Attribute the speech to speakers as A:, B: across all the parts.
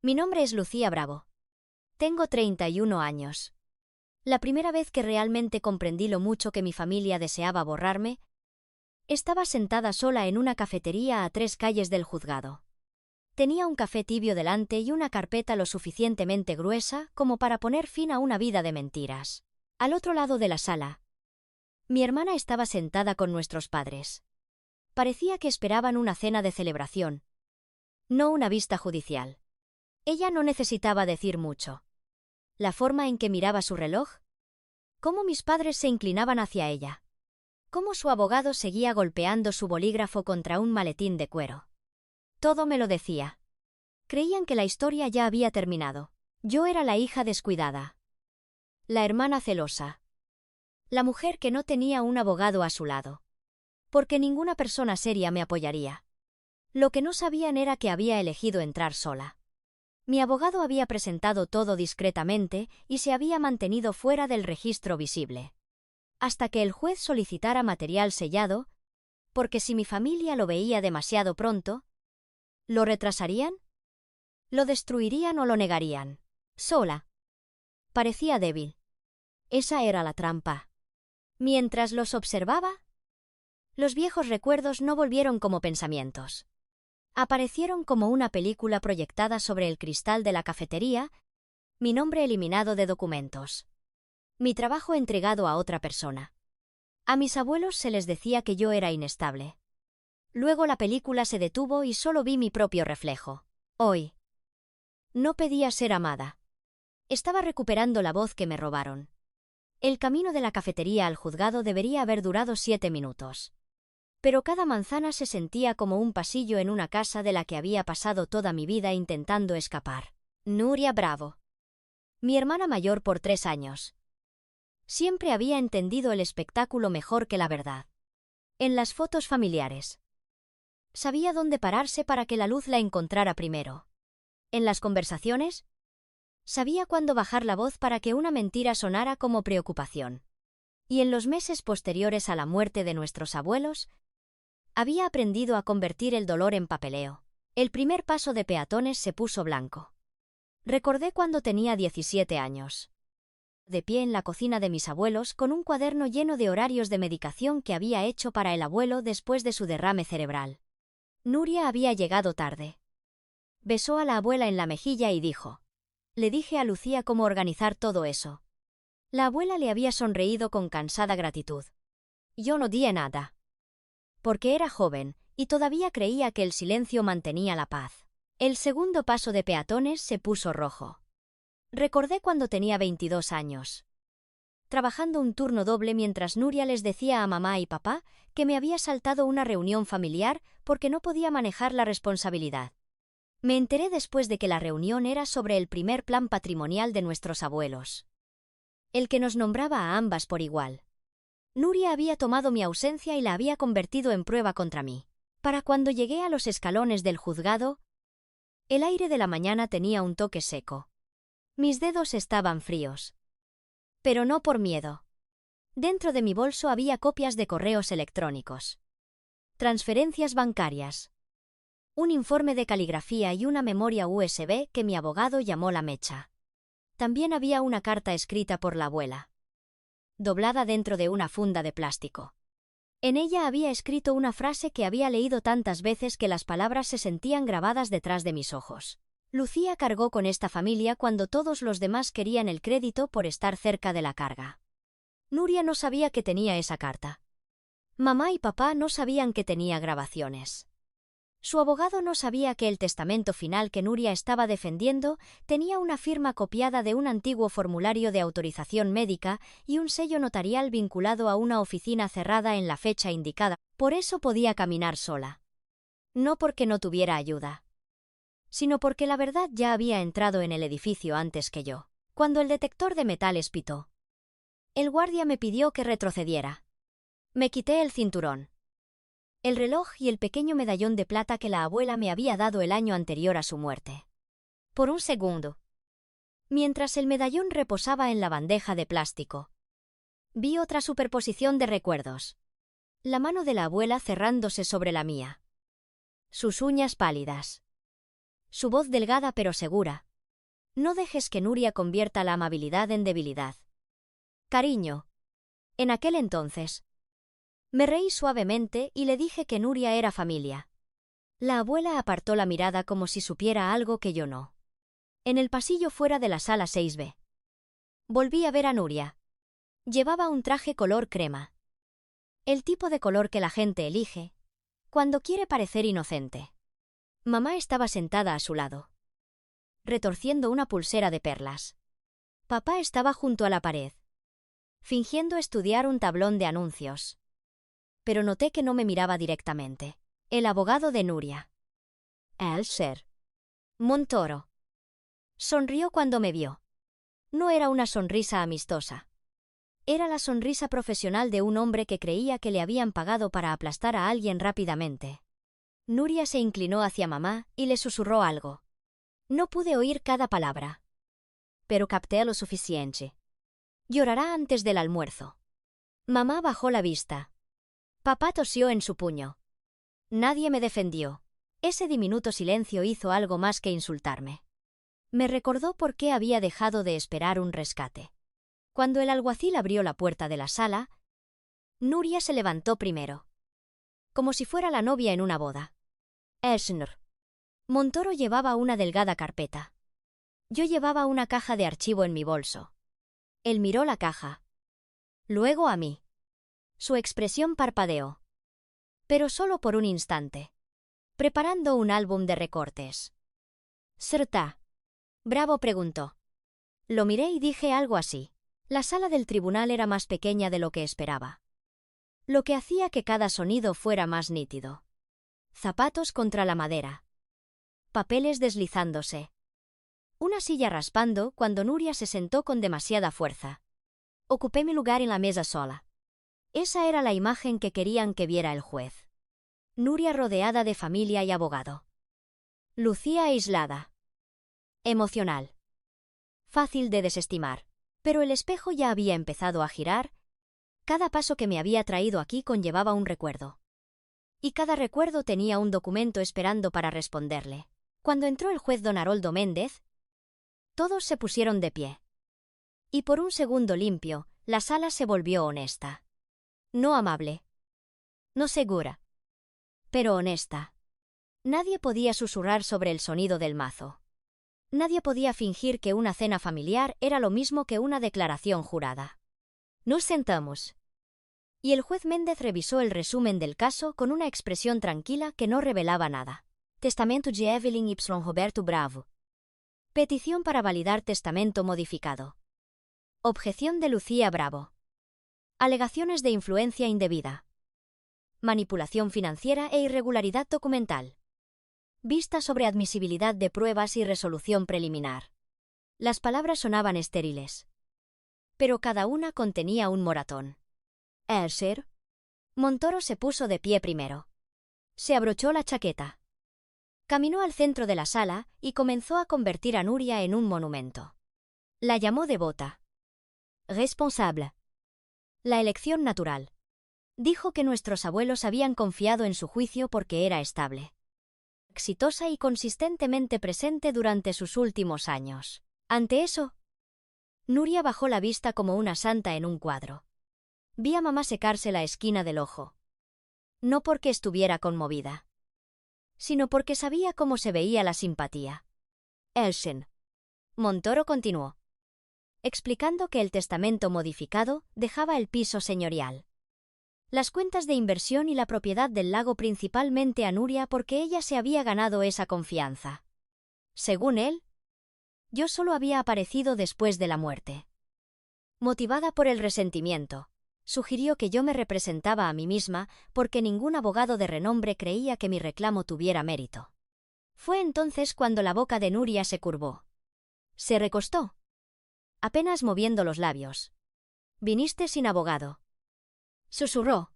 A: Mi nombre es Lucía Bravo. Tengo 31 años. La primera vez que realmente comprendí lo mucho que mi familia deseaba borrarme, estaba sentada sola en una cafetería a 3 calles del juzgado. Tenía un café tibio delante y una carpeta lo suficientemente gruesa como para poner fin a una vida de mentiras. Al otro lado de la sala, mi hermana estaba sentada con nuestros padres. Parecía que esperaban una cena de celebración, no una vista judicial. Ella no necesitaba decir mucho. La forma en que miraba su reloj, cómo mis padres se inclinaban hacia ella, cómo su abogado seguía golpeando su bolígrafo contra un maletín de cuero. Todo me lo decía. Creían que la historia ya había terminado. Yo era la hija descuidada, la hermana celosa, la mujer que no tenía un abogado a su lado, porque ninguna persona seria me apoyaría. Lo que no sabían era que había elegido entrar sola. Mi abogado había presentado todo discretamente y se había mantenido fuera del registro visible, hasta que el juez solicitara material sellado, porque si mi familia lo veía demasiado pronto, ¿lo retrasarían? ¿Lo destruirían o lo negarían? Sola. Parecía débil. Esa era la trampa. Mientras los observaba, los viejos recuerdos no volvieron como pensamientos. Aparecieron como una película proyectada sobre el cristal de la cafetería, mi nombre eliminado de documentos. Mi trabajo entregado a otra persona. A mis abuelos se les decía que yo era inestable. Luego la película se detuvo y solo vi mi propio reflejo. Hoy. No pedía ser amada. Estaba recuperando la voz que me robaron. El camino de la cafetería al juzgado debería haber durado 7 minutos. Pero cada manzana se sentía como un pasillo en una casa de la que había pasado toda mi vida intentando escapar. Nuria Bravo. Mi hermana mayor por 3 años. Siempre había entendido el espectáculo mejor que la verdad. En las fotos familiares. Sabía dónde pararse para que la luz la encontrara primero. En las conversaciones, sabía cuándo bajar la voz para que una mentira sonara como preocupación. Y en los meses posteriores a la muerte de nuestros abuelos, había aprendido a convertir el dolor en papeleo. El primer paso de peatones se puso blanco. Recordé cuando tenía 17 años. De pie en la cocina de mis abuelos con un cuaderno lleno de horarios de medicación que había hecho para el abuelo después de su derrame cerebral. Nuria había llegado tarde. Besó a la abuela en la mejilla y dijo: le dije a Lucía cómo organizar todo eso. La abuela le había sonreído con cansada gratitud. Yo no dije nada. Porque era joven, y todavía creía que el silencio mantenía la paz. El segundo paso de peatones se puso rojo. Recordé cuando tenía 22 años. Trabajando un turno doble mientras Nuria les decía a mamá y papá que me había saltado una reunión familiar porque no podía manejar la responsabilidad. Me enteré después de que la reunión era sobre el primer plan patrimonial de nuestros abuelos. El que nos nombraba a ambas por igual. Nuria había tomado mi ausencia y la había convertido en prueba contra mí. Para cuando llegué a los escalones del juzgado, el aire de la mañana tenía un toque seco. Mis dedos estaban fríos. Pero no por miedo. Dentro de mi bolso había copias de correos electrónicos. Transferencias bancarias. Un informe de caligrafía y una memoria USB que mi abogado llamó la mecha. También había una carta escrita por la abuela, doblada dentro de una funda de plástico. En ella había escrito una frase que había leído tantas veces que las palabras se sentían grabadas detrás de mis ojos. Lucía cargó con esta familia cuando todos los demás querían el crédito por estar cerca de la carga. Nuria no sabía que tenía esa carta. Mamá y papá no sabían que tenía grabaciones. Su abogado no sabía que el testamento final que Nuria estaba defendiendo tenía una firma copiada de un antiguo formulario de autorización médica y un sello notarial vinculado a una oficina cerrada en la fecha indicada. Por eso podía caminar sola. No porque no tuviera ayuda, sino porque la verdad ya había entrado en el edificio antes que yo. Cuando el detector de metales pitó, el guardia me pidió que retrocediera. Me quité el cinturón, el reloj y el pequeño medallón de plata que la abuela me había dado el año anterior a su muerte. Por un segundo, mientras el medallón reposaba en la bandeja de plástico, vi otra superposición de recuerdos. La mano de la abuela cerrándose sobre la mía. Sus uñas pálidas. Su voz delgada pero segura. No dejes que Nuria convierta la amabilidad en debilidad. Cariño. En aquel entonces. Me reí suavemente y le dije que Nuria era familia. La abuela apartó la mirada como si supiera algo que yo no. En el pasillo fuera de la sala 6B. Volví a ver a Nuria. Llevaba un traje color crema. El tipo de color que la gente elige cuando quiere parecer inocente. Mamá estaba sentada a su lado, retorciendo una pulsera de perlas. Papá estaba junto a la pared, fingiendo estudiar un tablón de anuncios. Pero noté que no me miraba directamente. El abogado de Nuria. El ser. Montoro. Sonrió cuando me vio. No era una sonrisa amistosa. Era la sonrisa profesional de un hombre que creía que le habían pagado para aplastar a alguien rápidamente. Nuria se inclinó hacia mamá y le susurró algo. No pude oír cada palabra, pero capté lo suficiente. Llorará antes del almuerzo. Mamá bajó la vista. Papá tosió en su puño. Nadie me defendió. Ese diminuto silencio hizo algo más que insultarme. Me recordó por qué había dejado de esperar un rescate. Cuando el alguacil abrió la puerta de la sala, Nuria se levantó primero, como si fuera la novia en una boda. Esnr. Montoro llevaba una delgada carpeta. Yo llevaba una caja de archivo en mi bolso. Él miró la caja. Luego a mí. Su expresión parpadeó. Pero solo por un instante. Preparando un álbum de recortes. ¿Certa? Bravo preguntó. Lo miré y dije algo así. La sala del tribunal era más pequeña de lo que esperaba, lo que hacía que cada sonido fuera más nítido. Zapatos contra la madera. Papeles deslizándose. Una silla raspando cuando Nuria se sentó con demasiada fuerza. Ocupé mi lugar en la mesa sola. Esa era la imagen que querían que viera el juez. Nuria rodeada de familia y abogado. Lucía aislada. Emocional. Fácil de desestimar. Pero el espejo ya había empezado a girar. Cada paso que me había traído aquí conllevaba un recuerdo. Y cada recuerdo tenía un documento esperando para responderle. Cuando entró el juez don Haroldo Méndez, todos se pusieron de pie. Y por un segundo limpio, la sala se volvió honesta. No amable. No segura. Pero honesta. Nadie podía susurrar sobre el sonido del mazo. Nadie podía fingir que una cena familiar era lo mismo que una declaración jurada. Nos sentamos. Y el juez Méndez revisó el resumen del caso con una expresión tranquila que no revelaba nada. Testamento de Evelyn Y. Roberto Bravo. Petición para validar testamento modificado. Objeción de Lucía Bravo. Alegaciones de influencia indebida. Manipulación financiera e irregularidad documental. Vista sobre admisibilidad de pruebas y resolución preliminar. Las palabras sonaban estériles. Pero cada una contenía un moratón. ¿Ser? Montoro se puso de pie primero. Se abrochó la chaqueta. Caminó al centro de la sala y comenzó a convertir a Nuria en un monumento. La llamó devota. Responsable. La elección natural. Dijo que nuestros abuelos habían confiado en su juicio porque era estable. Exitosa y consistentemente presente durante sus últimos años. Ante eso, Nuria bajó la vista como una santa en un cuadro. Vi a mamá secarse la esquina del ojo. No porque estuviera conmovida, sino porque sabía cómo se veía la simpatía. Elsen. Montoro continuó, explicando que el testamento modificado dejaba el piso señorial, las cuentas de inversión y la propiedad del lago principalmente a Nuria porque ella se había ganado esa confianza. Según él, yo solo había aparecido después de la muerte. Motivada por el resentimiento, sugirió que yo me representaba a mí misma porque ningún abogado de renombre creía que mi reclamo tuviera mérito. Fue entonces cuando la boca de Nuria se curvó. Se recostó, apenas moviendo los labios. «Viniste sin abogado», susurró,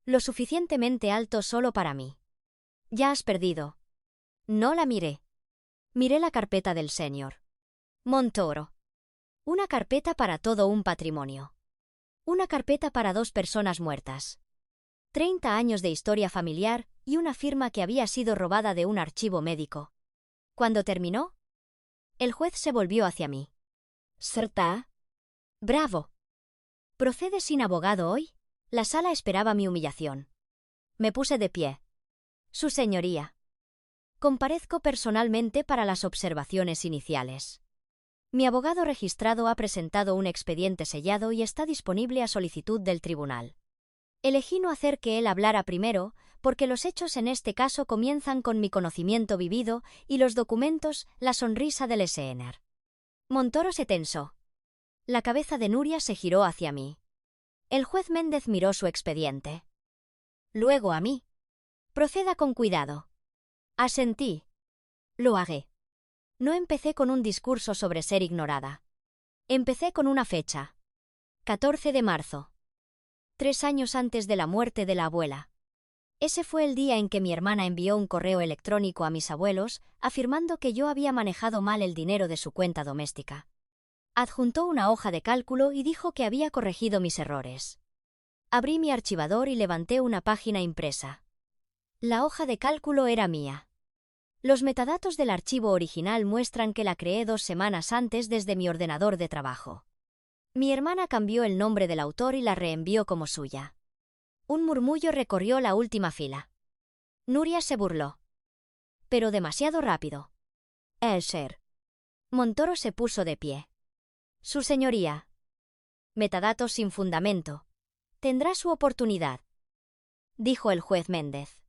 A: lo suficientemente alto solo para mí. «Ya has perdido». No la miré. Miré la carpeta del señor Montoro. Una carpeta para todo un patrimonio. Una carpeta para 2 personas muertas. 30 años de historia familiar y una firma que había sido robada de un archivo médico. Cuando terminó, el juez se volvió hacia mí. «¿Certa? Bravo. ¿Procede sin abogado hoy?» La sala esperaba mi humillación. Me puse de pie. Su señoría. Comparezco personalmente para las observaciones iniciales. Mi abogado registrado ha presentado un expediente sellado y está disponible a solicitud del tribunal. Elegí no hacer que él hablara primero, porque los hechos en este caso comienzan con mi conocimiento vivido y los documentos, la sonrisa del SNR. Montoro se tensó. La cabeza de Nuria se giró hacia mí. El juez Méndez miró su expediente. Luego a mí. «Proceda con cuidado». Asentí. Lo haré. No empecé con un discurso sobre ser ignorada. Empecé con una fecha. 14 de marzo. 3 años antes de la muerte de la abuela. Ese fue el día en que mi hermana envió un correo electrónico a mis abuelos, afirmando que yo había manejado mal el dinero de su cuenta doméstica. Adjuntó una hoja de cálculo y dijo que había corregido mis errores. Abrí mi archivador y levanté una página impresa. La hoja de cálculo era mía. Los metadatos del archivo original muestran que la creé 2 semanas antes desde mi ordenador de trabajo. Mi hermana cambió el nombre del autor y la reenvió como suya. Un murmullo recorrió la última fila. Nuria se burló. Pero demasiado rápido. «Ser». Montoro se puso de pie. «Su señoría». Metadatos sin fundamento. Tendrá su oportunidad, dijo el juez Méndez.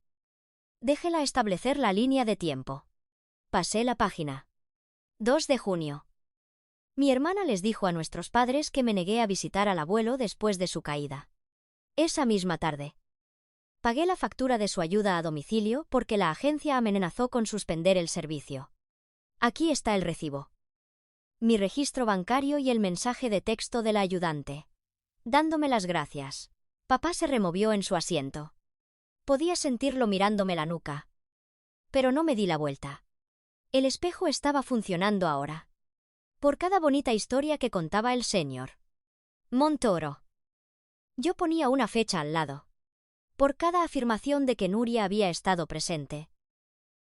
A: Déjela establecer la línea de tiempo. Pasé la página. 2 de junio. Mi hermana les dijo a nuestros padres que me negué a visitar al abuelo después de su caída. Esa misma tarde. Pagué la factura de su ayuda a domicilio porque la agencia amenazó con suspender el servicio. Aquí está el recibo. Mi registro bancario y el mensaje de texto de la ayudante. Dándome las gracias. Papá se removió en su asiento. Podía sentirlo mirándome la nuca. Pero no me di la vuelta. El espejo estaba funcionando ahora. Por cada bonita historia que contaba el señor Montoro. Yo ponía una fecha al lado. Por cada afirmación de que Nuria había estado presente.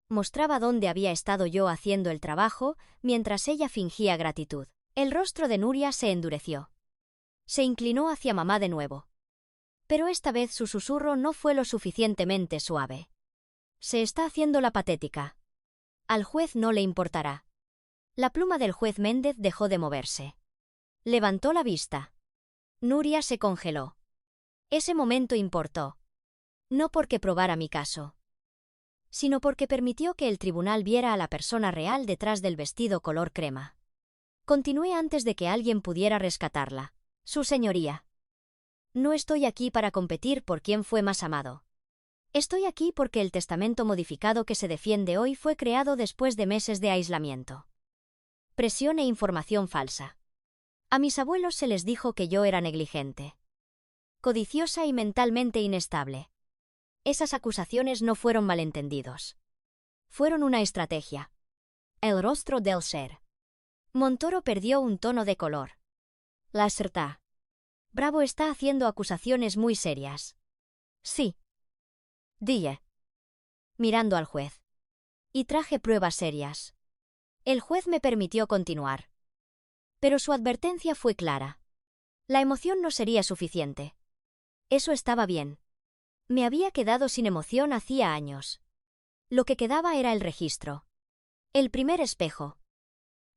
A: Mostraba dónde había estado yo haciendo el trabajo, mientras ella fingía gratitud. El rostro de Nuria se endureció. Se inclinó hacia mamá de nuevo. Pero esta vez su susurro no fue lo suficientemente suave. Se está haciendo la patética. Al juez no le importará. La pluma del juez Méndez dejó de moverse. Levantó la vista. Nuria se congeló. Ese momento importó. No porque probara mi caso, sino porque permitió que el tribunal viera a la persona real detrás del vestido color crema. Continué antes de que alguien pudiera rescatarla. Su señoría. No estoy aquí para competir por quién fue más amado. Estoy aquí porque el testamento modificado que se defiende hoy fue creado después de meses de aislamiento. Presión e información falsa. A mis abuelos se les dijo que yo era negligente, codiciosa y mentalmente inestable. Esas acusaciones no fueron malentendidos. Fueron una estrategia. El rostro del ser. Montoro perdió un tono de color. La certá. Bravo está haciendo acusaciones muy serias. Sí. Dije. Mirando al juez. Y traje pruebas serias. El juez me permitió continuar. Pero su advertencia fue clara. La emoción no sería suficiente. Eso estaba bien. Me había quedado sin emoción hacía años. Lo que quedaba era el registro. El primer espejo.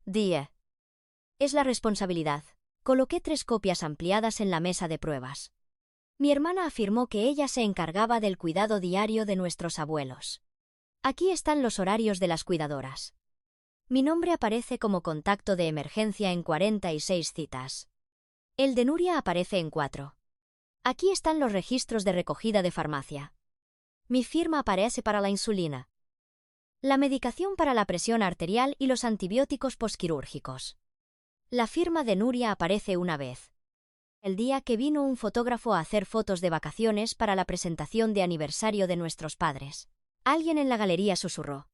A: Dije. Es la responsabilidad. Coloqué 3 copias ampliadas en la mesa de pruebas. Mi hermana afirmó que ella se encargaba del cuidado diario de nuestros abuelos. Aquí están los horarios de las cuidadoras. Mi nombre aparece como contacto de emergencia en 46 citas. El de Nuria aparece en 4. Aquí están los registros de recogida de farmacia. Mi firma aparece para la insulina, la medicación para la presión arterial y los antibióticos posquirúrgicos. La firma de Nuria aparece una vez. El día que vino un fotógrafo a hacer fotos de vacaciones para la presentación de aniversario de nuestros padres. Alguien en la galería susurró.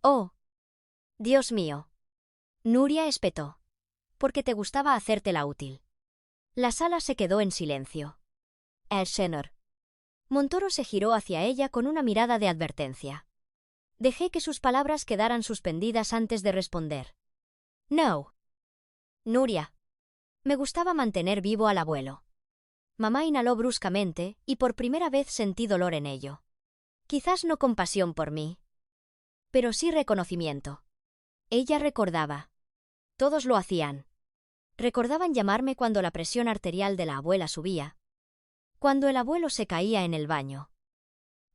A: «Oh, Dios mío». Nuria espetó. «Porque te gustaba hacértela útil». La sala se quedó en silencio. El señor Montoro se giró hacia ella con una mirada de advertencia. Dejé que sus palabras quedaran suspendidas antes de responder. No. Nuria. Me gustaba mantener vivo al abuelo. Mamá inhaló bruscamente, y por primera vez sentí dolor en ello. Quizás no compasión por mí, pero sí reconocimiento. Ella recordaba. Todos lo hacían. Recordaban llamarme cuando la presión arterial de la abuela subía, cuando el abuelo se caía en el baño,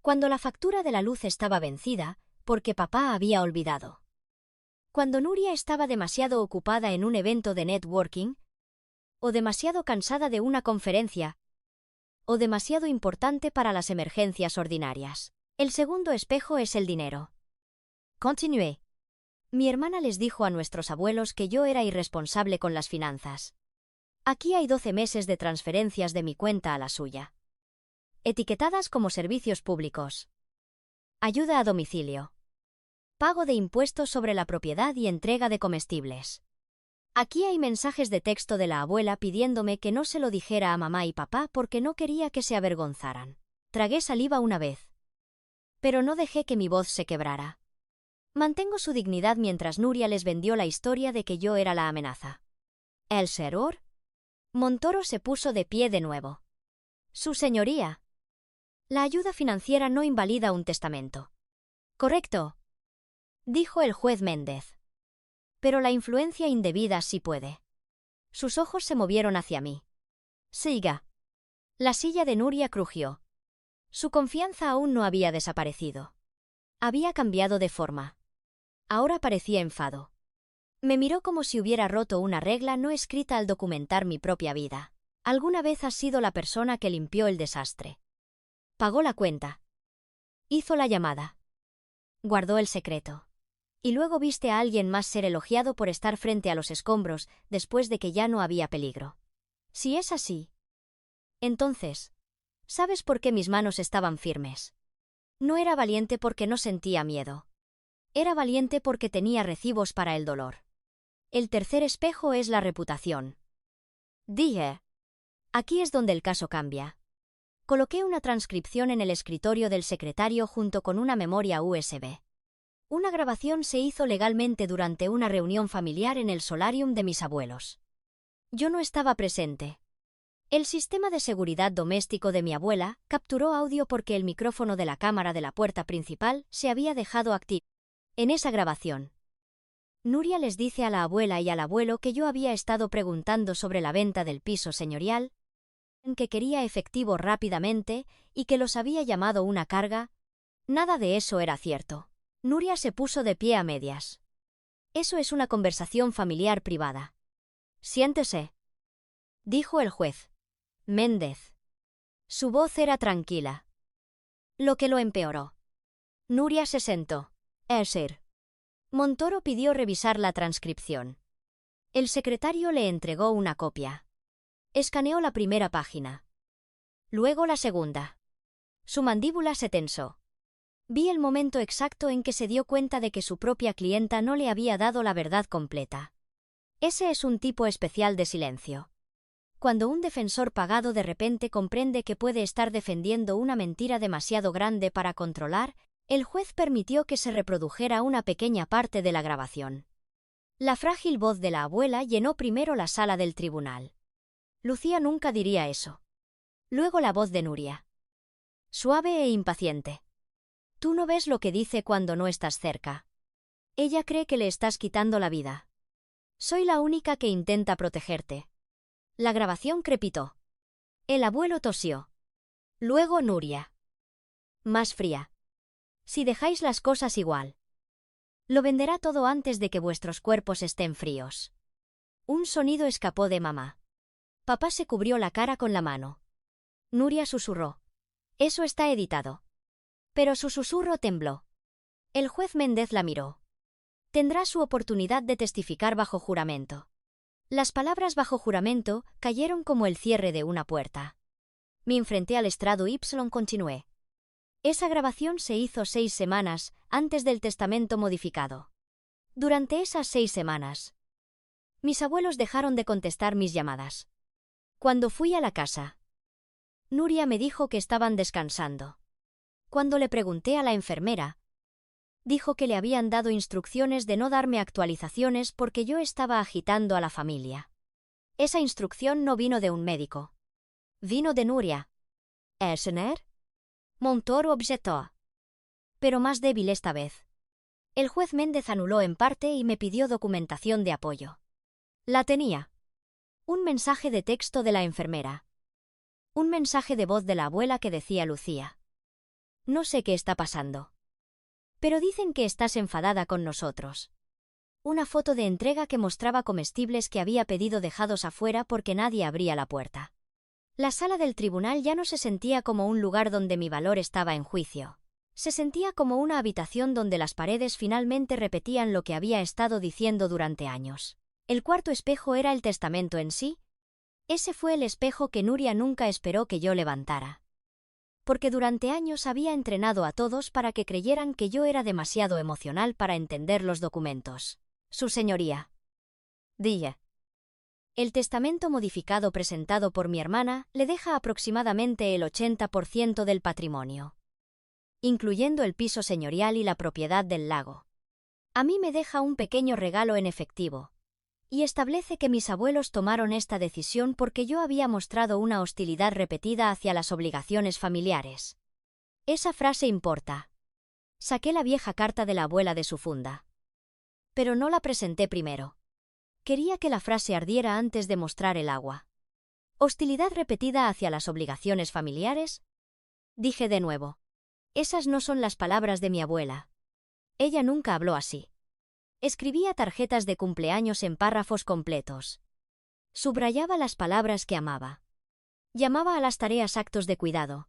A: cuando la factura de la luz estaba vencida, porque papá había olvidado, cuando Nuria estaba demasiado ocupada en un evento de networking, o demasiado cansada de una conferencia, o demasiado importante para las emergencias ordinarias. El segundo espejo es el dinero. Continué. Mi hermana les dijo a nuestros abuelos que yo era irresponsable con las finanzas. Aquí hay 12 meses de transferencias de mi cuenta a la suya, etiquetadas como servicios públicos, ayuda a domicilio, pago de impuestos sobre la propiedad y entrega de comestibles. Aquí hay mensajes de texto de la abuela pidiéndome que no se lo dijera a mamá y papá porque no quería que se avergonzaran. Tragué saliva una vez, pero no dejé que mi voz se quebrara. Mantengo su dignidad mientras Nuria les vendió la historia de que yo era la amenaza. ¿El seror? Montoro se puso de pie de nuevo. Su señoría. La ayuda financiera no invalida un testamento. Correcto, dijo el juez Méndez. Pero la influencia indebida sí puede. Sus ojos se movieron hacia mí. Siga. La silla de Nuria crujió. Su confianza aún no había desaparecido. Había cambiado de forma. Ahora parecía enfado. Me miró como si hubiera roto una regla no escrita al documentar mi propia vida. Alguna vez has sido la persona que limpió el desastre. Pagó la cuenta. Hizo la llamada. Guardó el secreto. Y luego viste a alguien más ser elogiado por estar frente a los escombros después de que ya no había peligro. Si es así, entonces, ¿sabes por qué mis manos estaban firmes? No era valiente porque no sentía miedo. Era valiente porque tenía recibos para el dolor. El tercer espejo es la reputación. Dije. Aquí es donde el caso cambia. Coloqué una transcripción en el escritorio del secretario junto con una memoria USB. Una grabación se hizo legalmente durante una reunión familiar en el solarium de mis abuelos. Yo no estaba presente. El sistema de seguridad doméstico de mi abuela capturó audio porque el micrófono de la cámara de la puerta principal se había dejado activo. En esa grabación, Nuria les dice a la abuela y al abuelo que yo había estado preguntando sobre la venta del piso señorial, en que quería efectivo rápidamente y que los había llamado una carga. Nada de eso era cierto. Nuria se puso de pie a medias. Eso es una conversación familiar privada. Siéntese, dijo el juez Méndez. Su voz era tranquila, lo que lo empeoró. Nuria se sentó. Sir. Montoro pidió revisar la transcripción. El secretario le entregó una copia. Escaneó la primera página. Luego la segunda. Su mandíbula se tensó. Vi el momento exacto en que se dio cuenta de que su propia clienta no le había dado la verdad completa. Ese es un tipo especial de silencio. Cuando un defensor pagado de repente comprende que puede estar defendiendo una mentira demasiado grande para controlar, el juez permitió que se reprodujera una pequeña parte de la grabación. La frágil voz de la abuela llenó primero la sala del tribunal. Lucía nunca diría eso. Luego la voz de Nuria. Suave e impaciente. Tú no ves lo que dice cuando no estás cerca. Ella cree que le estás quitando la vida. Soy la única que intenta protegerte. La grabación crepitó. El abuelo tosió. Luego Nuria. Más fría. Si dejáis las cosas igual, lo venderá todo antes de que vuestros cuerpos estén fríos. Un sonido escapó de mamá. Papá se cubrió la cara con la mano. Nuria susurró. Eso está editado. Pero su susurro tembló. El juez Méndez la miró. Tendrá su oportunidad de testificar bajo juramento. Las palabras bajo juramento cayeron como el cierre de una puerta. Me enfrenté al estrado y continué. Esa grabación se hizo 6 semanas antes del testamento modificado. Durante esas 6 semanas, mis abuelos dejaron de contestar mis llamadas. Cuando fui a la casa, Nuria me dijo que estaban descansando. Cuando le pregunté a la enfermera, Dijo que le habían dado instrucciones de no darme actualizaciones porque yo estaba agitando a la familia. Esa instrucción no vino de un médico. Vino de Nuria. ¿Esener? Montoro objetó. Pero más débil esta vez. El juez Méndez anuló en parte y me pidió documentación de apoyo. La tenía. Un mensaje de texto de la enfermera. Un mensaje de voz de la abuela que decía Lucía. No sé qué está pasando. Pero dicen que estás enfadada con nosotros. Una foto de entrega que mostraba comestibles que había pedido dejados afuera porque nadie abría la puerta. La sala del tribunal ya no se sentía como un lugar donde mi valor estaba en juicio. Se sentía como una habitación donde las paredes finalmente repetían lo que había estado diciendo durante años. El cuarto espejo era el testamento en sí. Ese fue el espejo que Nuria nunca esperó que yo levantara. Porque durante años había entrenado a todos para que creyeran que yo era demasiado emocional para entender los documentos. Su señoría. Dije. El testamento modificado presentado por mi hermana le deja aproximadamente el 80% del patrimonio, incluyendo el piso señorial y la propiedad del lago. A mí me deja un pequeño regalo en efectivo, y establece que mis abuelos tomaron esta decisión porque yo había mostrado una hostilidad repetida hacia las obligaciones familiares. Esa frase importa. Saqué la vieja carta de la abuela de su funda. Pero no la presenté primero. Quería que la frase ardiera antes de mostrar el agua. ¿Hostilidad repetida hacia las obligaciones familiares? Dije de nuevo. Esas no son las palabras de mi abuela. Ella nunca habló así. Escribía tarjetas de cumpleaños en párrafos completos. Subrayaba las palabras que amaba. Llamaba a las tareas actos de cuidado.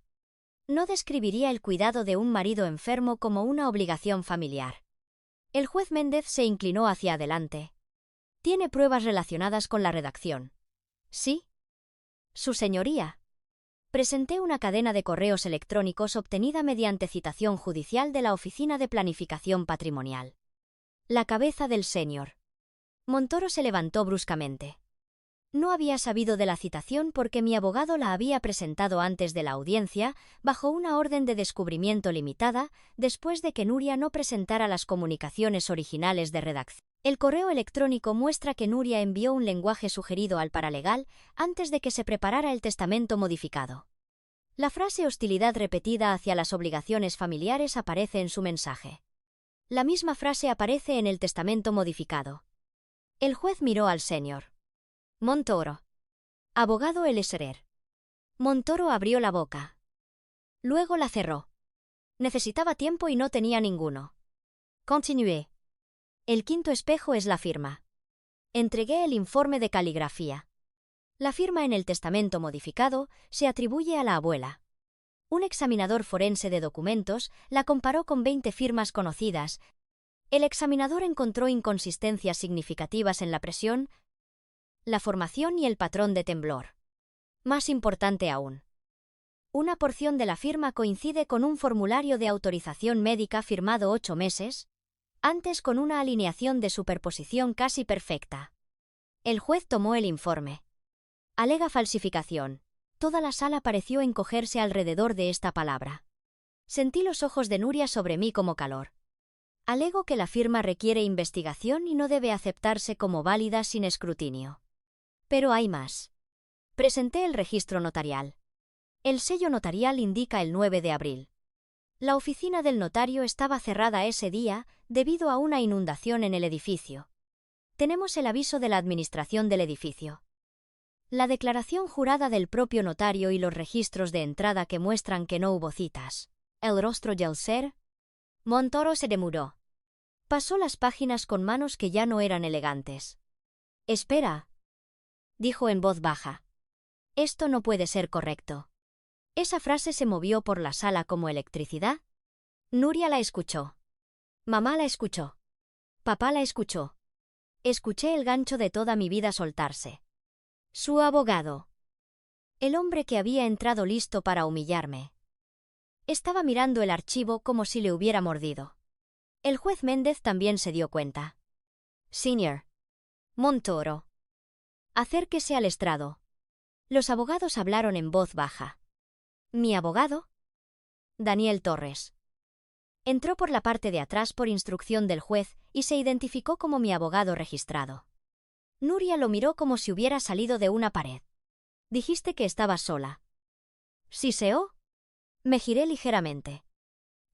A: No describiría el cuidado de un marido enfermo como una obligación familiar. El juez Méndez se inclinó hacia adelante. ¿Tiene pruebas relacionadas con la redacción? ¿Sí? Su señoría. Presenté una cadena de correos electrónicos obtenida mediante citación judicial de la Oficina de Planificación Patrimonial. La cabeza del señor Montoro se levantó bruscamente. No había sabido de la citación porque mi abogado la había presentado antes de la audiencia, bajo una orden de descubrimiento limitada, después de que Nuria no presentara las comunicaciones originales de redacción. El correo electrónico muestra que Nuria envió un lenguaje sugerido al paralegal antes de que se preparara el testamento modificado. La frase hostilidad repetida hacia las obligaciones familiares aparece en su mensaje. La misma frase aparece en el testamento modificado. El juez miró al señor Montoro. Abogado Elserer. Montoro abrió la boca. Luego la cerró. Necesitaba tiempo y no tenía ninguno. Continué. El quinto espejo es la firma. Entregué el informe de caligrafía. La firma en el testamento modificado se atribuye a la abuela. Un examinador forense de documentos la comparó con 20 firmas conocidas. El examinador encontró inconsistencias significativas en la presión, la formación y el patrón de temblor. Más importante aún. Una porción de la firma coincide con un formulario de autorización médica firmado 8 meses antes con una alineación de superposición casi perfecta. El juez tomó el informe. Alega falsificación. Toda la sala pareció encogerse alrededor de esta palabra. Sentí los ojos de Nuria sobre mí como calor. Alego que la firma requiere investigación y no debe aceptarse como válida sin escrutinio. Pero hay más. Presenté el registro notarial. El sello notarial indica el 9 de abril. La oficina del notario estaba cerrada ese día debido a una inundación en el edificio. Tenemos el aviso de la administración del edificio. La declaración jurada del propio notario y los registros de entrada que muestran que no hubo citas. El rostro del ser Montoro se demudó. Pasó las páginas con manos que ya no eran elegantes. Espera, dijo en voz baja. Esto no puede ser correcto. Esa frase se movió por la sala como electricidad. Nuria la escuchó. Mamá la escuchó. Papá la escuchó. Escuché el gancho de toda mi vida soltarse. Su abogado. El hombre que había entrado listo para humillarme. Estaba mirando el archivo como si le hubiera mordido. El juez Méndez también se dio cuenta. Señor Montoro. Acérquese al estrado. Los abogados hablaron en voz baja. ¿Mi abogado? Daniel Torres. Entró por la parte de atrás por instrucción del juez y se identificó como mi abogado registrado. Nuria lo miró como si hubiera salido de una pared. «Dijiste que estabas sola». «¿Siseó?» Me giré ligeramente.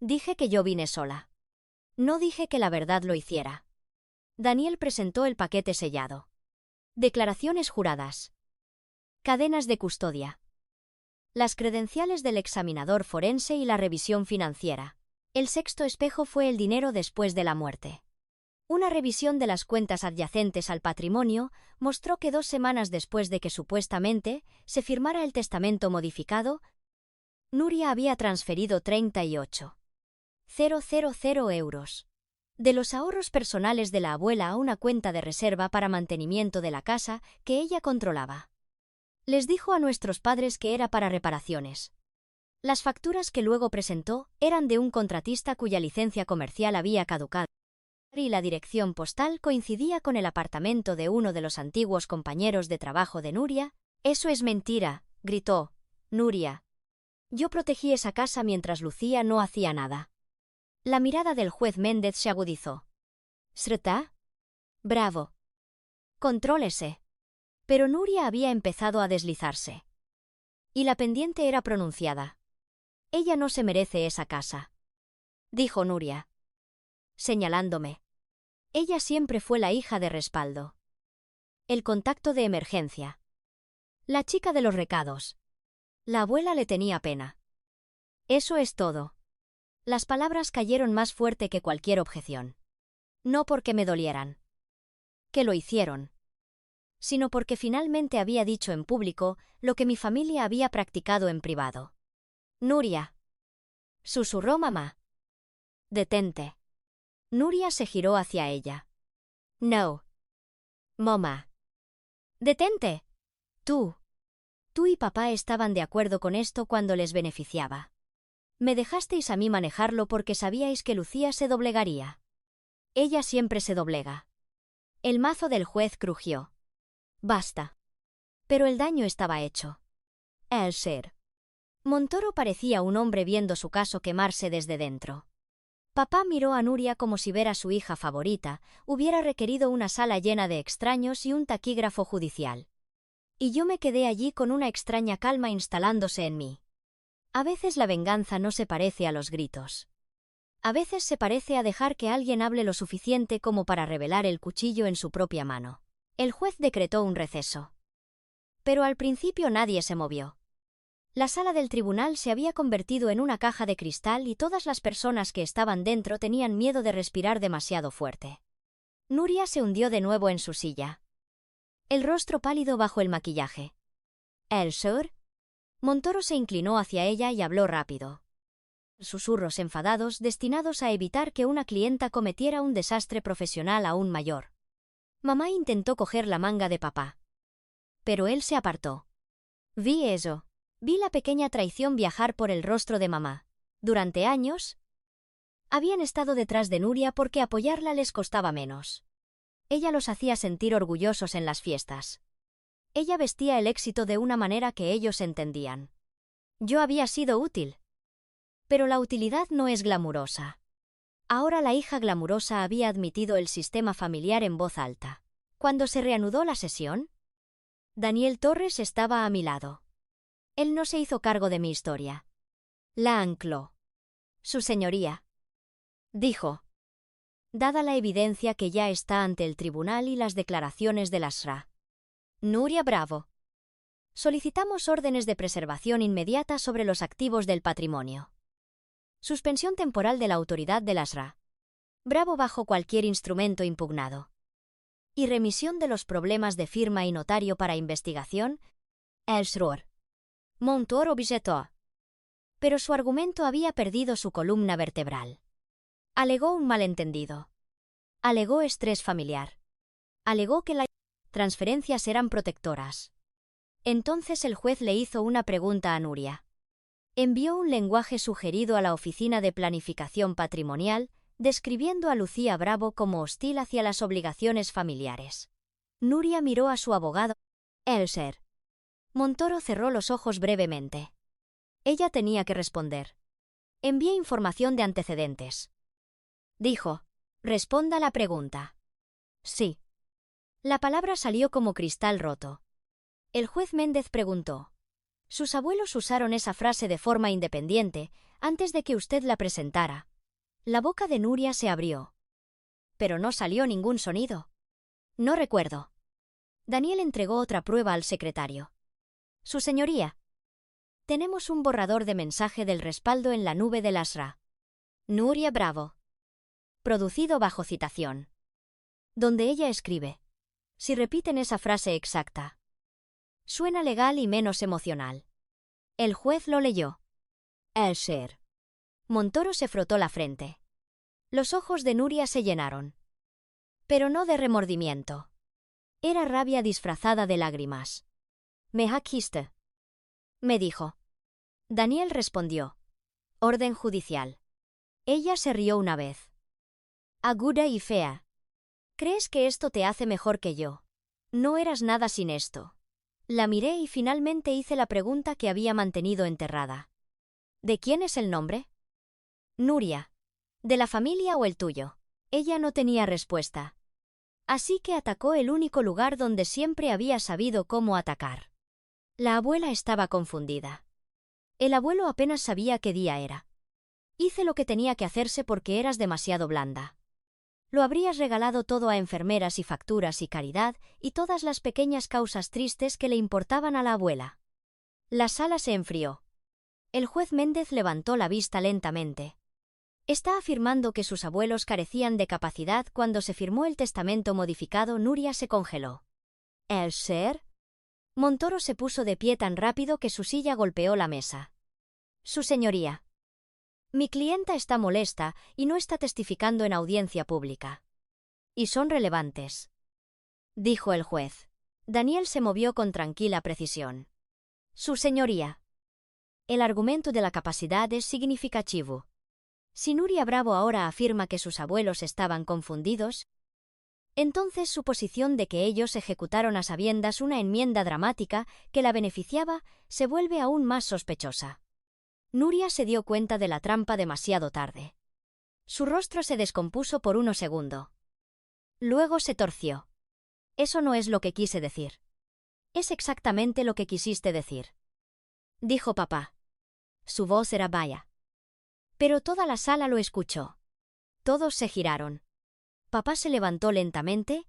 A: Dije que yo vine sola. No dije que la verdad lo hiciera. Daniel presentó el paquete sellado. Declaraciones juradas. Cadenas de custodia. Las credenciales del examinador forense y la revisión financiera. El sexto espejo fue el dinero después de la muerte. Una revisión de las cuentas adyacentes al patrimonio mostró que 2 semanas después de que supuestamente se firmara el testamento modificado, Nuria había transferido 38.000 euros de los ahorros personales de la abuela a una cuenta de reserva para mantenimiento de la casa que ella controlaba. Les dijo a nuestros padres que era para reparaciones. Las facturas que luego presentó eran de un contratista cuya licencia comercial había caducado y la dirección postal coincidía con el apartamento de uno de los antiguos compañeros de trabajo de Nuria. «Eso es mentira», gritó Nuria. Yo protegí esa casa mientras Lucía no hacía nada. La mirada del juez Méndez se agudizó. «¿Srta? Bravo. Contrólese». Pero Nuria había empezado a deslizarse. Y la pendiente era pronunciada. «Ella no se merece esa casa», dijo Nuria, señalándome. Ella siempre fue la hija de respaldo. El contacto de emergencia. La chica de los recados. La abuela le tenía pena. Eso es todo. Las palabras cayeron más fuerte que cualquier objeción. No porque me dolieran. Que lo hicieron. Sino porque finalmente había dicho en público lo que mi familia había practicado en privado. «Nuria», susurró mamá. «Detente». Nuria se giró hacia ella. «No. Mamá». «Detente». Tú y papá estaban de acuerdo con esto cuando les beneficiaba. Me dejasteis a mí manejarlo porque sabíais que Lucía se doblegaría. Ella siempre se doblega. El mazo del juez crujió. Basta. Pero el daño estaba hecho. El ser. Montoro parecía un hombre viendo su caso quemarse desde dentro. Papá miró a Nuria como si ver a su hija favorita hubiera requerido una sala llena de extraños y un taquígrafo judicial. Y yo me quedé allí con una extraña calma instalándose en mí. A veces la venganza no se parece a los gritos. A veces se parece a dejar que alguien hable lo suficiente como para revelar el cuchillo en su propia mano. El juez decretó un receso. Pero al principio nadie se movió. La sala del tribunal se había convertido en una caja de cristal y todas las personas que estaban dentro tenían miedo de respirar demasiado fuerte. Nuria se hundió de nuevo en su silla. El rostro pálido bajo el maquillaje. «¿El sur?» Montoro se inclinó hacia ella y habló rápido. Susurros enfadados destinados a evitar que una clienta cometiera un desastre profesional aún mayor. Mamá intentó coger la manga de papá. Pero él se apartó. Vi eso. Vi la pequeña traición viajar por el rostro de mamá. Durante años habían estado detrás de Nuria porque apoyarla les costaba menos. Ella los hacía sentir orgullosos en las fiestas. Ella vestía el éxito de una manera que ellos entendían. Yo había sido útil. Pero la utilidad no es glamurosa. Ahora la hija glamurosa había admitido el sistema familiar en voz alta. Cuando se reanudó la sesión, Daniel Torres estaba a mi lado. Él no se hizo cargo de mi historia. La ancló. «Su señoría», dijo. «Dada la evidencia que ya está ante el tribunal y las declaraciones de la SRA. Nuria Bravo. Solicitamos órdenes de preservación inmediata sobre los activos del patrimonio. Suspensión temporal de la autoridad de la SRA. Bravo bajo cualquier instrumento impugnado. Y remisión de los problemas de firma y notario para investigación. El SROR. Montoro objetó. Pero su argumento había perdido su columna vertebral. Alegó un malentendido. Alegó estrés familiar. Alegó que las transferencias eran protectoras. Entonces el juez le hizo una pregunta a Nuria. Envió un lenguaje sugerido a la Oficina de Planificación Patrimonial, describiendo a Lucía Bravo como hostil hacia las obligaciones familiares. Nuria miró a su abogado. El ser. Montoro cerró los ojos brevemente. Ella tenía que responder. Envié información de antecedentes. Dijo. Responda la pregunta. Sí. La palabra salió como cristal roto. El juez Méndez preguntó. Sus abuelos usaron esa frase de forma independiente, antes de que usted la presentara. La boca de Nuria se abrió. Pero no salió ningún sonido. No recuerdo. Daniel entregó otra prueba al secretario. Su señoría. Tenemos un borrador de mensaje del respaldo en la nube del Asra. Nuria Bravo. Producido bajo citación. Donde ella escribe. Si repiten esa frase exacta. Suena legal y menos emocional. El juez lo leyó. El ser. Montoro se frotó la frente. Los ojos de Nuria se llenaron. Pero no de remordimiento. Era rabia disfrazada de lágrimas. Me hakiste. Me dijo. Daniel respondió. Orden judicial. Ella se rió una vez. Aguda y fea. ¿Crees que esto te hace mejor que yo? No eras nada sin esto. La miré y finalmente hice la pregunta que había mantenido enterrada. ¿De quién es el nombre? Nuria. ¿De la familia o el tuyo? Ella no tenía respuesta. Así que atacó el único lugar donde siempre había sabido cómo atacar. La abuela estaba confundida. El abuelo apenas sabía qué día era. Hice lo que tenía que hacerse porque eras demasiado blanda. Lo habrías regalado todo a enfermeras y facturas y caridad y todas las pequeñas causas tristes que le importaban a la abuela. La sala se enfrió. El juez Méndez levantó la vista lentamente. ¿Está afirmando que sus abuelos carecían de capacidad cuando se firmó el testamento modificado? Nuria se congeló. ¿El ser? Montoro se puso de pie tan rápido que su silla golpeó la mesa. Su señoría. Mi clienta está molesta y no está testificando en audiencia pública. Y son relevantes. Dijo el juez. Daniel se movió con tranquila precisión. Su señoría. El argumento de la capacidad es significativo. Si Nuria Bravo ahora afirma que sus abuelos estaban confundidos, entonces su posición de que ellos ejecutaron a sabiendas una enmienda dramática que la beneficiaba se vuelve aún más sospechosa. Nuria se dio cuenta de la trampa demasiado tarde. Su rostro se descompuso por unos segundos. Luego se torció. Eso no es lo que quise decir. Es exactamente lo que quisiste decir. Dijo papá. Su voz era vaya. Pero toda la sala lo escuchó. Todos se giraron. Papá se levantó lentamente,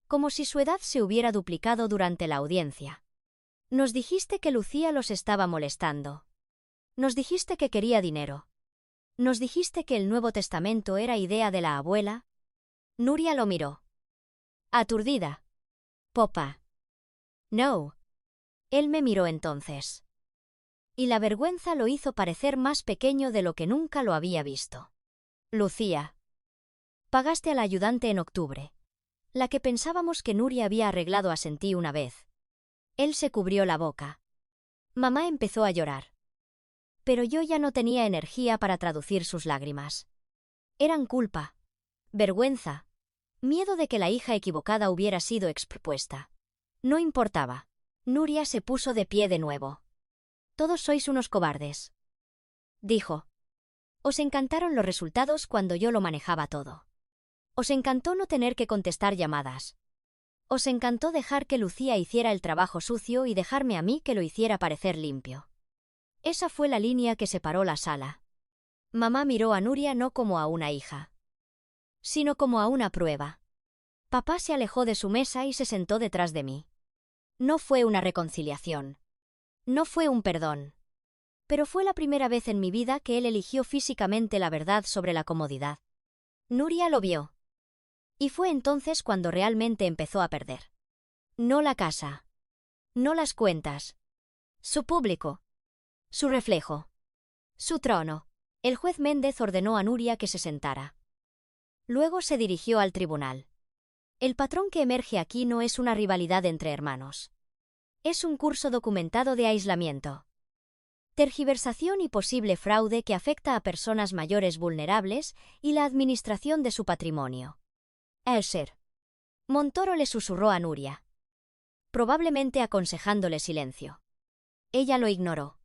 A: como si su edad se hubiera duplicado durante la audiencia. Nos dijiste que Lucía los estaba molestando. Nos dijiste que quería dinero. Nos dijiste que el Nuevo Testamento era idea de la abuela. Nuria lo miró. Aturdida. Papá. No. Él me miró entonces. Y la vergüenza lo hizo parecer más pequeño de lo que nunca lo había visto. Lucía. Pagaste al ayudante en octubre. La que pensábamos que Nuria había arreglado asentí una vez. Él se cubrió la boca. Mamá empezó a llorar. Pero yo ya no tenía energía para traducir sus lágrimas. Eran culpa, vergüenza, miedo de que la hija equivocada hubiera sido expuesta. No importaba. Nuria se puso de pie de nuevo. Todos sois unos cobardes. Dijo. Os encantaron los resultados cuando yo lo manejaba todo. Os encantó no tener que contestar llamadas. Os encantó dejar que Lucía hiciera el trabajo sucio y dejarme a mí que lo hiciera parecer limpio. Esa fue la línea que separó la sala. Mamá miró a Nuria no como a una hija, sino como a una prueba. Papá se alejó de su mesa y se sentó detrás de mí. No fue una reconciliación. No fue un perdón. Pero fue la primera vez en mi vida que él eligió físicamente la verdad sobre la comodidad. Nuria lo vio. Y fue entonces cuando realmente empezó a perder. No la casa. No las cuentas. Su público. Su reflejo. Su trono. El juez Méndez ordenó a Nuria que se sentara. Luego se dirigió al tribunal. El patrón que emerge aquí no es una rivalidad entre hermanos. Es un curso documentado de aislamiento. Tergiversación y posible fraude que afecta a personas mayores vulnerables y la administración de su patrimonio. El ser. Montoro le susurró a Nuria, probablemente aconsejándole silencio. Ella lo ignoró.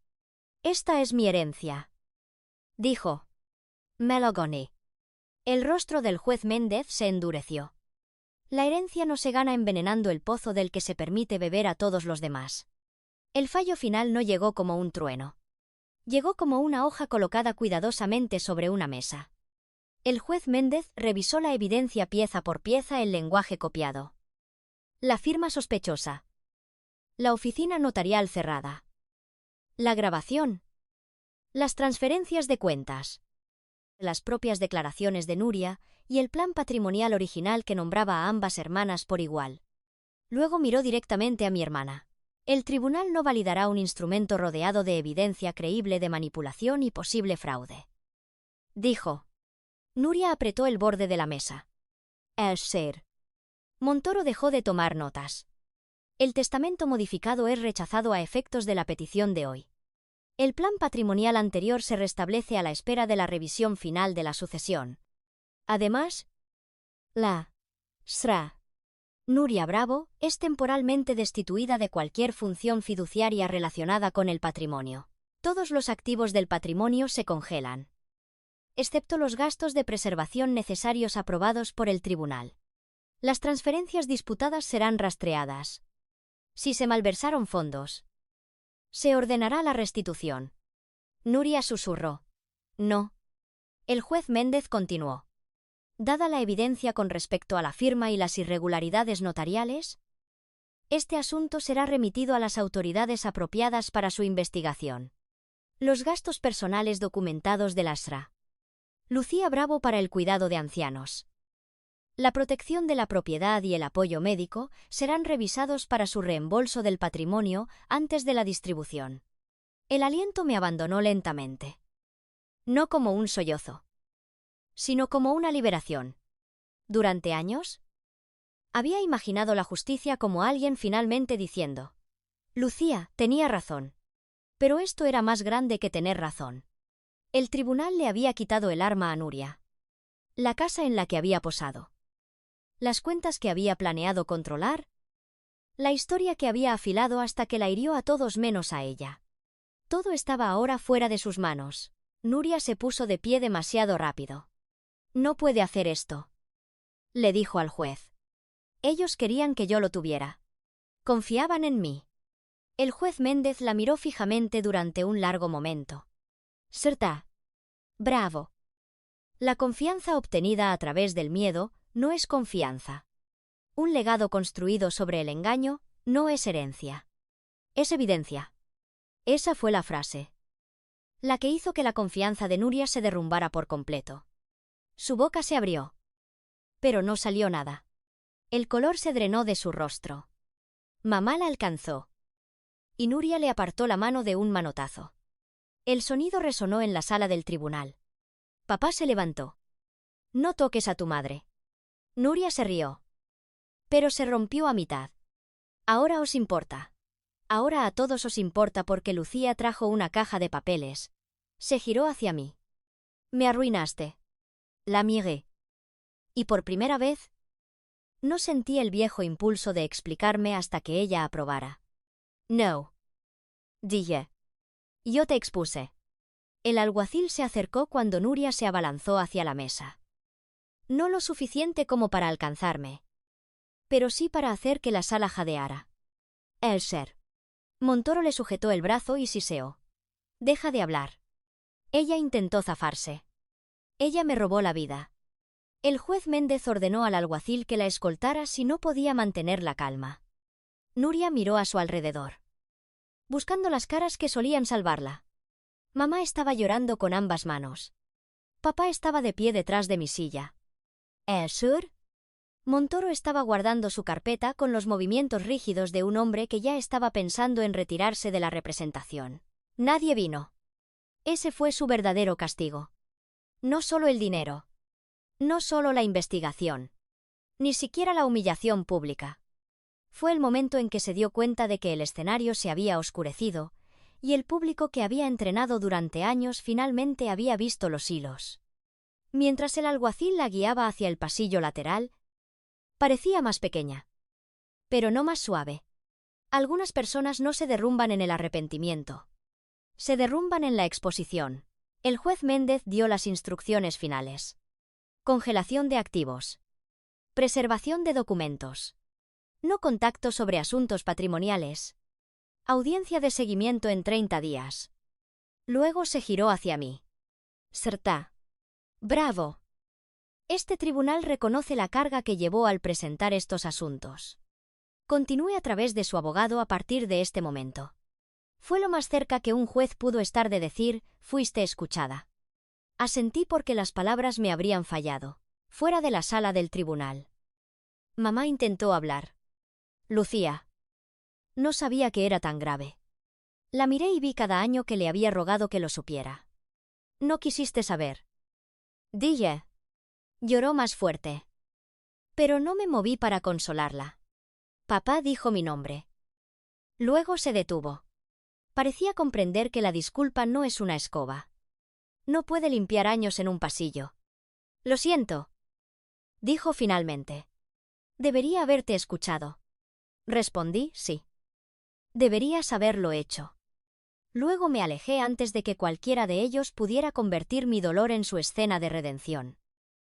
A: Esta es mi herencia. dijo Melogoni. El rostro del juez Méndez se endureció. La herencia no se gana envenenando el pozo del que se permite beber a todos los demás. El fallo final no llegó como un trueno. Llegó como una hoja colocada cuidadosamente sobre una mesa. El juez Méndez revisó la evidencia pieza por pieza en lenguaje copiado. La firma sospechosa. La oficina notarial cerrada. La grabación. Las transferencias de cuentas. Las propias declaraciones de Nuria y el plan patrimonial original que nombraba a ambas hermanas por igual. Luego miró directamente a mi hermana. El tribunal no validará un instrumento rodeado de evidencia creíble de manipulación y posible fraude. Dijo. Nuria apretó el borde de la mesa. Ser. Montoro dejó de tomar notas. El testamento modificado es rechazado a efectos de la petición de hoy. El plan patrimonial anterior se restablece a la espera de la revisión final de la sucesión. Además, la SRA. Nuria Bravo es temporalmente destituida de cualquier función fiduciaria relacionada con el patrimonio. Todos los activos del patrimonio se congelan, excepto los gastos de preservación necesarios aprobados por el tribunal. Las transferencias disputadas serán rastreadas. Si se malversaron fondos, se ordenará la restitución. Nuria susurró. No. El juez Méndez continuó. Dada la evidencia con respecto a la firma y las irregularidades notariales, este asunto será remitido a las autoridades apropiadas para su investigación. Los gastos personales documentados de la SRA. Lucía Bravo para el cuidado de ancianos. La protección de la propiedad y el apoyo médico serán revisados para su reembolso del patrimonio antes de la distribución. El aliento me abandonó lentamente. No como un sollozo, sino como una liberación. Durante años, había imaginado la justicia como alguien finalmente diciendo: Lucía tenía razón. Pero esto era más grande que tener razón. El tribunal le había quitado el arma a Nuria. La casa en la que había posado. Las cuentas que había planeado controlar. La historia que había afilado hasta que la hirió a todos menos a ella. Todo estaba ahora fuera de sus manos. Nuria se puso de pie demasiado rápido. No puede hacer esto, le dijo al juez. Ellos querían que yo lo tuviera. Confiaban en mí. El juez Méndez la miró fijamente durante un largo momento. Certa. Bravo. La confianza obtenida a través del miedo no es confianza. Un legado construido sobre el engaño no es herencia. Es evidencia. Esa fue la frase. La que hizo que la confianza de Nuria se derrumbara por completo. Su boca se abrió. Pero no salió nada. El color se drenó de su rostro. Mamá la alcanzó. Y Nuria le apartó la mano de un manotazo. El sonido resonó en la sala del tribunal. Papá se levantó. No toques a tu madre. Nuria se rió. Pero se rompió a mitad. Ahora os importa. Ahora a todos os importa porque Lucía trajo una caja de papeles. Se giró hacia mí. Me arruinaste. La miré. Y por primera vez, no sentí el viejo impulso de explicarme hasta que ella aprobara. No. Dije. Yo te expuse. El alguacil se acercó cuando Nuria se abalanzó hacia la mesa. No lo suficiente como para alcanzarme, pero sí para hacer que la sala jadeara. Ser. Montoro le sujetó el brazo y siseó. Deja de hablar. Ella intentó zafarse. Ella me robó la vida. El juez Méndez ordenó al alguacil que la escoltara si no podía mantener la calma. Nuria miró a su alrededor, buscando las caras que solían salvarla. Mamá estaba llorando con ambas manos. Papá estaba de pie detrás de mi silla. ¿Sur? Montoro estaba guardando su carpeta con los movimientos rígidos de un hombre que ya estaba pensando en retirarse de la representación. Nadie vino. Ese fue su verdadero castigo. No solo el dinero. No solo la investigación. Ni siquiera la humillación pública. Fue el momento en que se dio cuenta de que el escenario se había oscurecido, y el público que había entrenado durante años finalmente había visto los hilos. Mientras el alguacil la guiaba hacia el pasillo lateral, parecía más pequeña, pero no más suave. Algunas personas no se derrumban en el arrepentimiento. Se derrumban en la exposición. El juez Méndez dio las instrucciones finales. Congelación de activos. Preservación de documentos. No contacto sobre asuntos patrimoniales. Audiencia de seguimiento en 30 días. Luego se giró hacia mí. Certá. Bravo. Este tribunal reconoce la carga que llevó al presentar estos asuntos. Continúe a través de su abogado a partir de este momento. Fue lo más cerca que un juez pudo estar de decir, fuiste escuchada. Asentí porque las palabras me habrían fallado. Fuera de la sala del tribunal. Mamá intentó hablar. Lucía. No sabía que era tan grave. La miré y vi cada año que le había rogado que lo supiera. No quisiste saber. Dije. Lloró más fuerte. Pero no me moví para consolarla. Papá dijo mi nombre. Luego se detuvo. Parecía comprender que la disculpa no es una escoba. No puede limpiar años en un pasillo. Lo siento. Dijo finalmente. Debería haberte escuchado. Respondí, sí. Deberías haberlo hecho. Luego me alejé antes de que cualquiera de ellos pudiera convertir mi dolor en su escena de redención.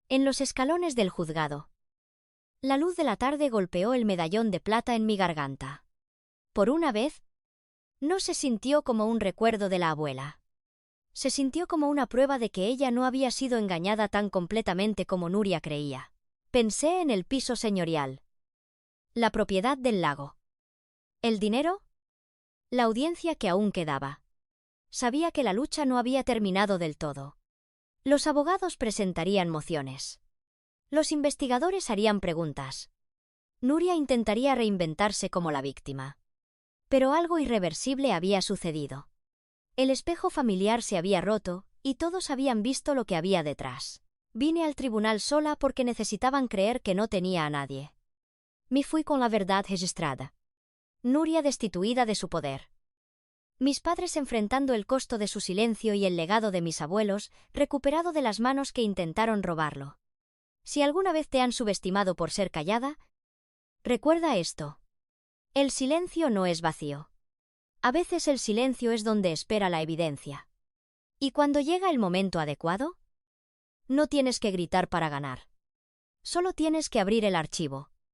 A: En los escalones del juzgado. La luz de la tarde golpeó el medallón de plata en mi garganta. Por una vez, no se sintió como un recuerdo de la abuela. Se sintió como una prueba de que ella no había sido engañada tan completamente como Nuria creía. Pensé en el piso señorial. La propiedad del lago. ¿El dinero? La audiencia que aún quedaba. Sabía que la lucha no había terminado del todo. Los abogados presentarían mociones. Los investigadores harían preguntas. Nuria intentaría reinventarse como la víctima. Pero algo irreversible había sucedido. El espejo familiar se había roto, y todos habían visto lo que había detrás. Vine al tribunal sola porque necesitaban creer que no tenía a nadie. Me fui con la verdad registrada. Nuria destituida de su poder. Mis padres enfrentando el costo de su silencio y el legado de mis abuelos, recuperado de las manos que intentaron robarlo. Si alguna vez te han subestimado por ser callada, recuerda esto. El silencio no es vacío. A veces el silencio es donde espera la evidencia. Y cuando llega el momento adecuado, no tienes que gritar para ganar. Solo tienes que abrir el archivo.